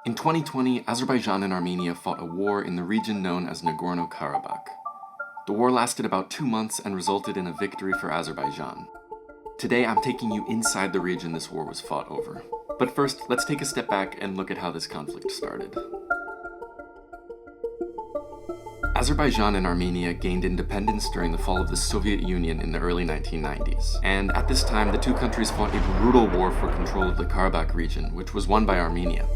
In 2020, Azerbaijan and Armenia fought a war in the region known as Nagorno-Karabakh. The war lasted about 2 months and resulted in a victory for Azerbaijan. Today, I'm taking you inside the region this war was fought over. But first, let's take a step back and look at how this conflict started. Azerbaijan and Armenia gained independence during the fall of the Soviet Union in the early 1990s. And at this time, the two countries fought a brutal war for control of the Karabakh region, which was won by Armenia.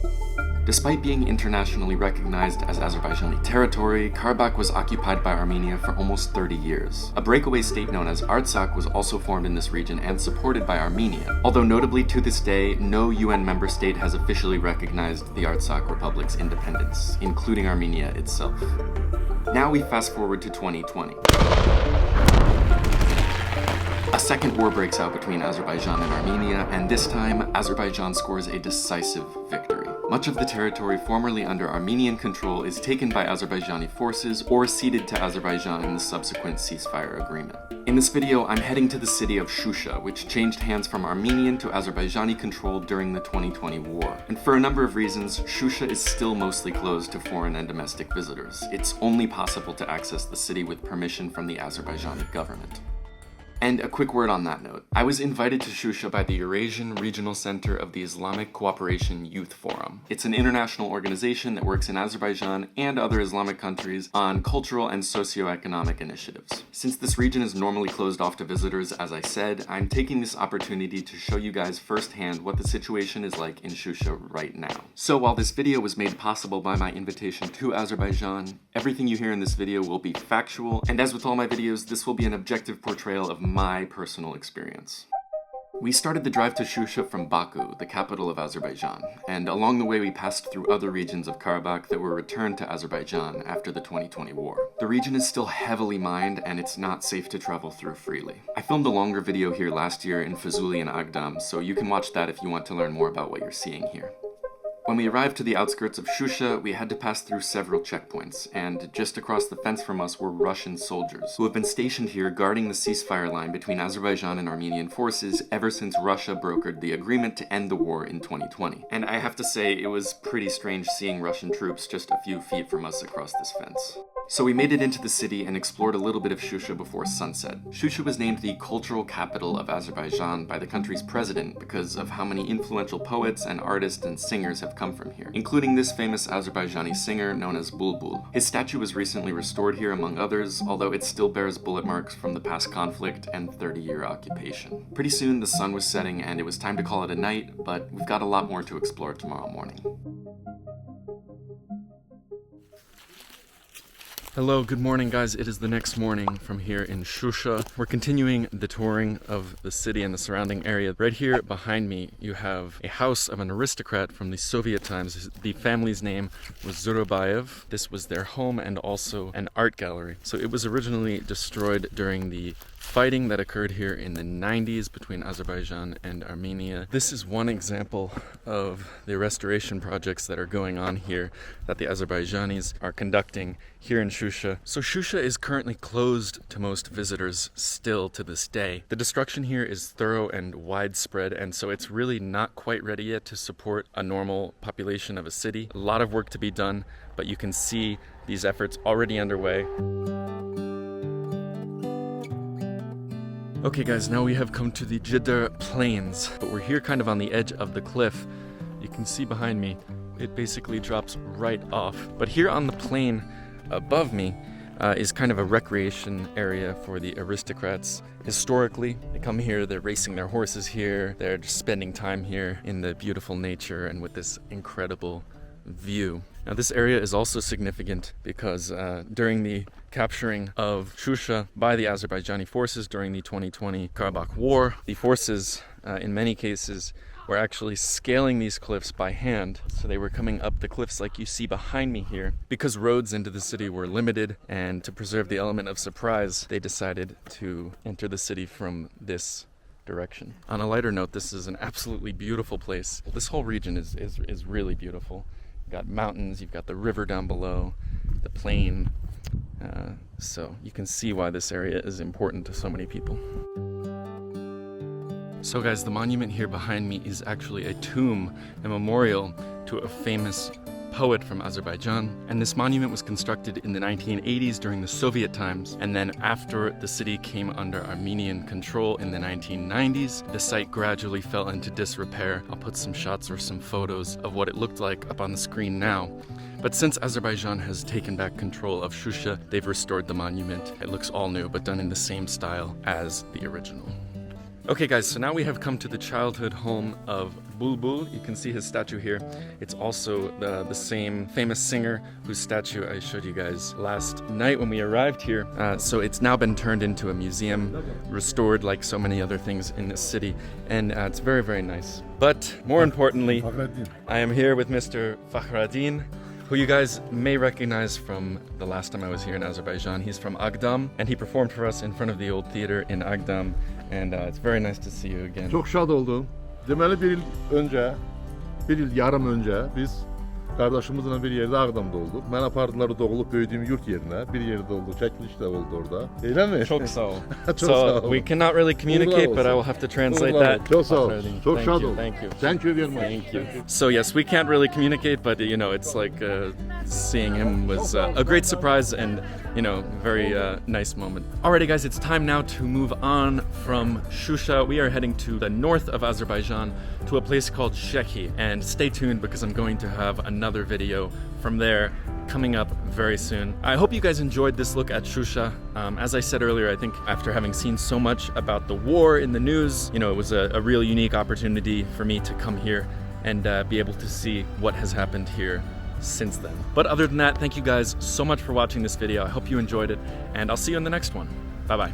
Despite being internationally recognized as Azerbaijani territory, Karabakh was occupied by Armenia for almost 30 years. A breakaway state known as Artsakh was also formed in this region and supported by Armenia, although notably to this day, no UN member state has officially recognized the Artsakh Republic's independence, including Armenia itself. Now we fast forward to 2020. A second war breaks out between Azerbaijan and Armenia, and this time, Azerbaijan scores a decisive victory. Much of the territory formerly under Armenian control is taken by Azerbaijani forces or ceded to Azerbaijan in the subsequent ceasefire agreement. In this video, I'm heading to the city of Shusha, which changed hands from Armenian to Azerbaijani control during the 2020 war. And for a number of reasons, Shusha is still mostly closed to foreign and domestic visitors. It's only possible to access the city with permission from the Azerbaijani government. And a quick word on that note. I was invited to Shusha by the Eurasian Regional Center of the Islamic Cooperation Youth Forum. It's an international organization that works in Azerbaijan and other Islamic countries on cultural and socioeconomic initiatives. Since this region is normally closed off to visitors, as I said, I'm taking this opportunity to show you guys firsthand what the situation is like in Shusha right now. So while this video was made possible by my invitation to Azerbaijan, everything you hear in this video will be factual, and as with all my videos, this will be an objective portrayal of my personal experience. We started the drive to Shusha from Baku, the capital of Azerbaijan, and along the way we passed through other regions of Karabakh that were returned to Azerbaijan after the 2020 war. The region is still heavily mined and it's not safe to travel through freely. I filmed a longer video here last year in Fuzuli and Agdam, so you can watch that if you want to learn more about what you're seeing here. When we arrived to the outskirts of Shusha, we had to pass through several checkpoints, and just across the fence from us were Russian soldiers, who have been stationed here guarding the ceasefire line between Azerbaijan and Armenian forces ever since Russia brokered the agreement to end the war in 2020. And I have to say, it was pretty strange seeing Russian troops just a few feet from us across this fence. So we made it into the city and explored a little bit of Shusha before sunset. Shusha was named the cultural capital of Azerbaijan by the country's president because of how many influential poets and artists and singers have come from here, including this famous Azerbaijani singer known as Bulbul. His statue was recently restored here among others, although it still bears bullet marks from the past conflict and 30-year occupation. Pretty soon the sun was setting and it was time to call it a night, but we've got a lot more to explore tomorrow morning. Hello, good morning guys. It is the next morning from here in Shusha. We're continuing the touring of the city and the surrounding area. Right here behind me, you have a house of an aristocrat from the Soviet times. The family's name was Zurabayev. This was their home and also an art gallery. So it was originally destroyed during the fighting that occurred here in the 90s between Azerbaijan and Armenia. This is one example of the restoration projects that are going on here that the Azerbaijanis are conducting here in Shusha. So Shusha is currently closed to most visitors still to this day. The destruction here is thorough and widespread, and so it's really not quite ready yet to support a normal population of a city. A lot of work to be done, but you can see these efforts already underway. Okay guys, now we have come to the Jitter Plains, but we're here kind of on the edge of the cliff. You can see behind me, it basically drops right off. But here on the plain above me is kind of a recreation area for the aristocrats. Historically, they come here, they're racing their horses here, they're just spending time here in the beautiful nature and with this incredible view. Now this area is also significant because during the capturing of Shusha by the Azerbaijani forces during the 2020 Karabakh War, the forces in many cases were actually scaling these cliffs by hand. So they were coming up the cliffs like you see behind me here. Because roads into the city were limited and to preserve the element of surprise, they decided to enter the city from this direction. On a lighter note, this is an absolutely beautiful place. This whole region is really beautiful. You've got mountains, you've got the river down below, the plain. So you can see why this area is important to so many people. So guys, the monument here behind me is actually a tomb, a memorial to a famous poet from Azerbaijan, and this monument was constructed in the 1980s during the Soviet times, and then after the city came under Armenian control in the 1990s, the site gradually fell into disrepair. I'll put some shots or some photos of what it looked like up on the screen now. But since Azerbaijan has taken back control of Shusha, they've restored the monument. It looks all new, but done in the same style as the original. Okay guys, so now we have come to the childhood home of Bulbul. You can see his statue here. It's also the same famous singer whose statue I showed you guys last night when we arrived here. So it's now been turned into a museum, restored like so many other things in this city, and it's very, very nice. But more importantly, I am here with Mr. Fakhraddin, who you guys may recognize from the last time I was here in Azerbaijan. He's from Agdam, and he performed for us in front of the old theater in Agdam, and it's very nice to see you again. Çok şad oldum. Deməli bir yıl yarım önce biz kardeşimizle bir yerde Ağdam'da olduk. Ben apardılar doğulup büyüdüğüm yurt yerine. Bir yerde olduk, çekiliş de oldu orada. Öyle mi? Çok sağ ol. Çok So sağ ol. we cannot really communicate, but I will have to translate that. Çok sağ ol. Çok Thank şad you, oldum. thank you. Thank you very much. Thank you. So yes, we can't really communicate, but you know, it's like seeing him was a great surprise and, you know, very nice moment. Alrighty guys, it's time now to move on from Shusha. We are heading to the north of Azerbaijan to a place called Shekhi, and stay tuned because I'm going to have another video from there coming up very soon. I hope you guys enjoyed this look at Shusha. As I said earlier, I think after having seen so much about the war in the news, you know, it was a real unique opportunity for me to come here and be able to see what has happened here since then. But other than that, thank you guys so much for watching this video. I hope you enjoyed it, and I'll see you in the next one. Bye bye.